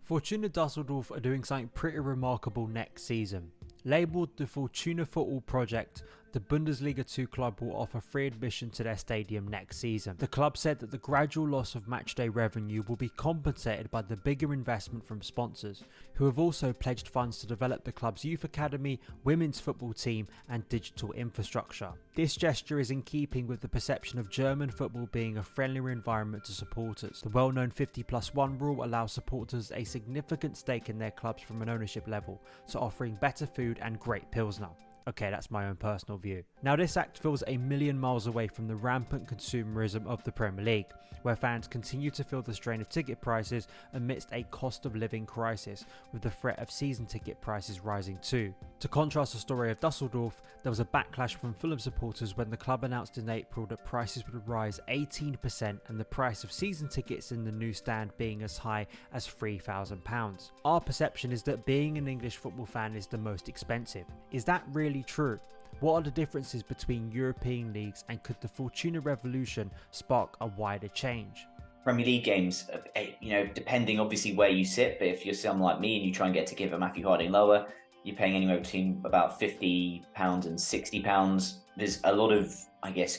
Fortuna Dusseldorf are doing something pretty remarkable next season. Labelled the Fortuna Football Project, the Bundesliga 2 club will offer free admission to their stadium next season. The club said that the gradual loss of matchday revenue will be compensated by the bigger investment from sponsors, who have also pledged funds to develop the club's youth academy, women's football team and digital infrastructure. This gesture is in keeping with the perception of German football being a friendlier environment to supporters. The well-known 50+1 rule allows supporters a significant stake in their clubs from an ownership level, so offering better food and great pilsner. Okay, that's my own personal view. Now, this act feels a million miles away from the rampant consumerism of the Premier League, where fans continue to feel the strain of ticket prices amidst a cost of living crisis, with the threat of season ticket prices rising too. To contrast the story of Dusseldorf, there was a backlash from Fulham supporters when the club announced in April that prices would rise 18% and the price of season tickets in the new stand being as high as £3,000. Our perception is that being an English football fan is the most expensive. Is that really true? What are the differences between European leagues, and could the Fortuna revolution spark a wider change? Premier League games, depending obviously where you sit, but if you're someone like me and you try and get ticket for Matthew Harding lower, you're paying anywhere between about £50 and £60. There's a lot of,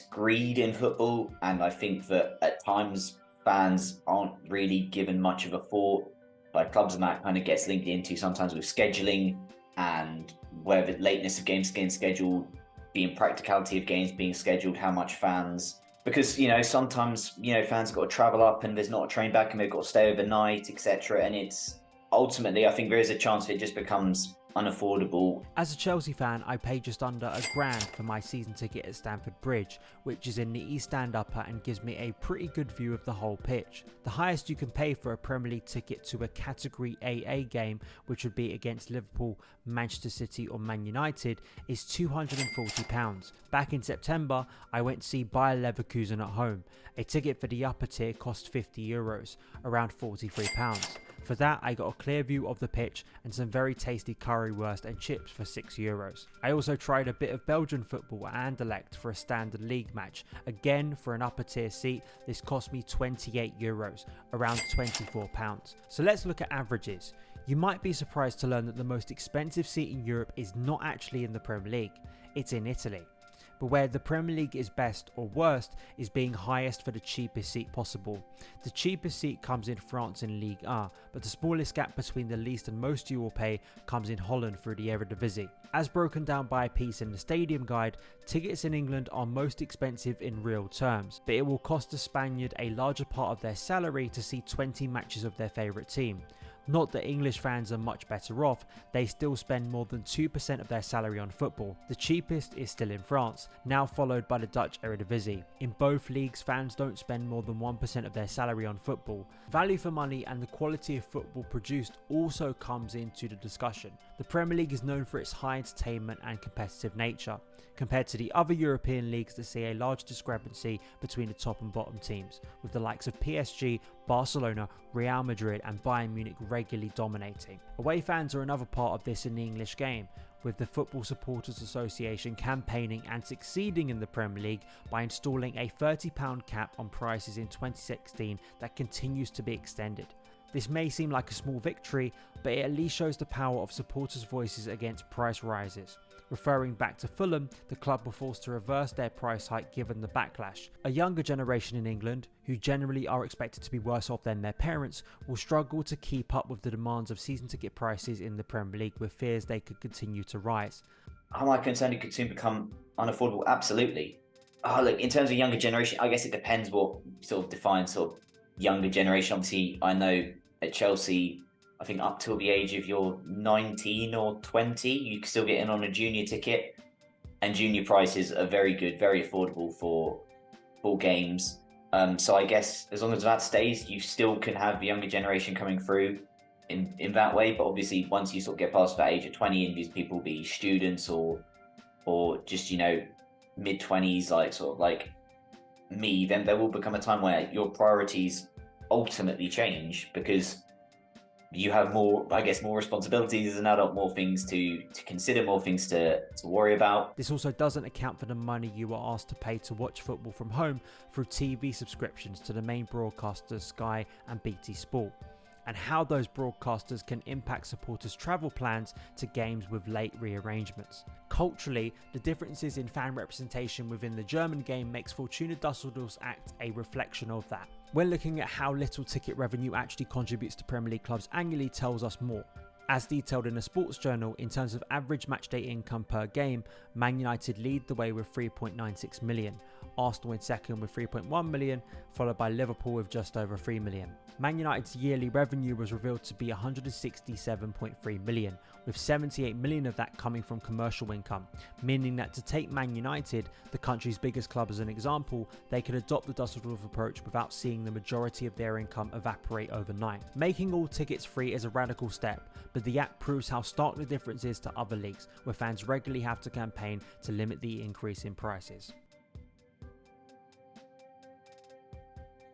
greed in football, and I think that at times fans aren't really given much of a thought by clubs, and that kind of gets linked into sometimes with scheduling and where the lateness of games getting scheduled, the impracticality of games being scheduled, how much fans, because sometimes fans have got to travel up and there's not a train back and they've got to stay overnight, etc. And it's ultimately, I think there is a chance it just becomes unaffordable. As a Chelsea fan, I paid just under £1,000 for my season ticket at Stamford Bridge, which is in the East Stand upper and gives me a pretty good view of the whole pitch. The highest you can pay for a Premier League ticket to a Category AA game, which would be against Liverpool, Manchester City or Man United, is £240. Back in September, I went to see Bayer Leverkusen at home. A ticket for the upper tier cost €50, around £43. For that, I got a clear view of the pitch and some very tasty currywurst and chips for €6. I also tried a bit of Belgian football at Anderlecht for a standard league match. Again, for an upper tier seat, this cost me €28, around £24. So let's look at averages. You might be surprised to learn that the most expensive seat in Europe is not actually in the Premier League, it's in Italy. But where the Premier League is best or worst is being highest for the cheapest seat possible. The cheapest seat comes in France in Ligue 1, but the smallest gap between the least and most you will pay comes in Holland through the Eredivisie. As broken down by a piece in the Stadium Guide, tickets in England are most expensive in real terms, but it will cost a Spaniard a larger part of their salary to see 20 matches of their favourite team. Not that English fans are much better off, they still spend more than 2% of their salary on football. The cheapest is still in France, now followed by the Dutch Eredivisie. In both leagues, fans don't spend more than 1% of their salary on football. Value for money and the quality of football produced also comes into the discussion. The Premier League is known for its high entertainment and competitive nature, compared to the other European leagues that see a large discrepancy between the top and bottom teams, with the likes of PSG, Barcelona, Real Madrid and Bayern Munich regularly dominating. Away fans are another part of this in the English game, with the Football Supporters Association campaigning and succeeding in the Premier League by installing a £30 cap on prices in 2016 that continues to be extended. This may seem like a small victory, but it at least shows the power of supporters' voices against price rises. Referring back to Fulham, the club were forced to reverse their price hike given the backlash. A younger generation in England, who generally are expected to be worse off than their parents, will struggle to keep up with the demands of season ticket prices in the Premier League, with fears they could continue to rise. Am I concerned it could soon become unaffordable? Absolutely. Look, in terms of younger generation, I guess it depends what sort of defines sort of younger generation. Obviously, I know at Chelsea, I think up till the age of you're 19 or 20, you can still get in on a junior ticket, and junior prices are very good, very affordable for games. So I guess as long as that stays, you still can have the younger generation coming through in that way. But obviously, once you sort of get past that age of 20, and these people will be students or just mid-20s, like me, then there will become a time where your priorities ultimately change, because you have more responsibilities as an adult, more things to consider, more things to worry about. This also doesn't account for the money you are asked to pay to watch football from home through TV subscriptions to the main broadcasters Sky and BT Sport. and how those broadcasters can impact supporters' travel plans to games with late rearrangements. Culturally, the differences in fan representation within the German game makes Fortuna Dusseldorf's act a reflection of that. When looking at how little ticket revenue actually contributes to Premier League clubs annually tells us more. As detailed in a sports journal, in terms of average matchday income per game, Man United lead the way with 3.96 million, Arsenal in second with 3.1 million, followed by Liverpool with just over 3 million. Man United's yearly revenue was revealed to be 167.3 million, with 78 million of that coming from commercial income, meaning that to take Man United, the country's biggest club as an example, they could adopt the Dusseldorf approach without seeing the majority of their income evaporate overnight. Making all tickets free is a radical step, but the app proves how stark the difference is to other leagues, where fans regularly have to campaign to limit the increase in prices.